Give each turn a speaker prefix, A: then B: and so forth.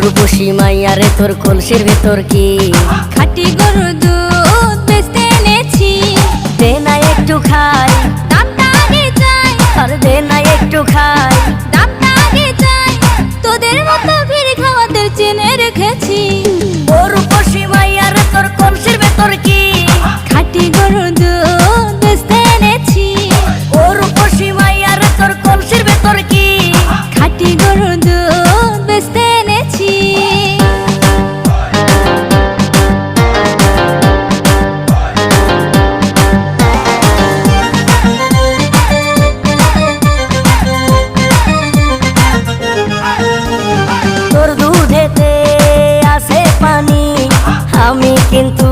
A: রূপসী মাইয়ারে তোর কলসির ভেতর কি
B: খাঁটি গরুর দুধ বেচতে এনেছি।
A: দে না একটু খাই,
B: দামটা আগে চাই,
A: আর দে না একটু খাই।
B: দামটা আগে চাই, তোদের মতো ভিড় খাওয়াদের চেনে রেখেছি।
A: ও রূপসী মাইয়ারে তোর কলসির ভেতর কি
B: খাঁটি গরুর দুধ বেচতে এনেছি।
A: ও রূপসী মাইয়ারে তোর কলসির ভেতর কি
B: খাঁটি গরুর দুধ বেচতে এনেছি।
A: তোর দুধেতে আছে পানি, আমি কিন্তু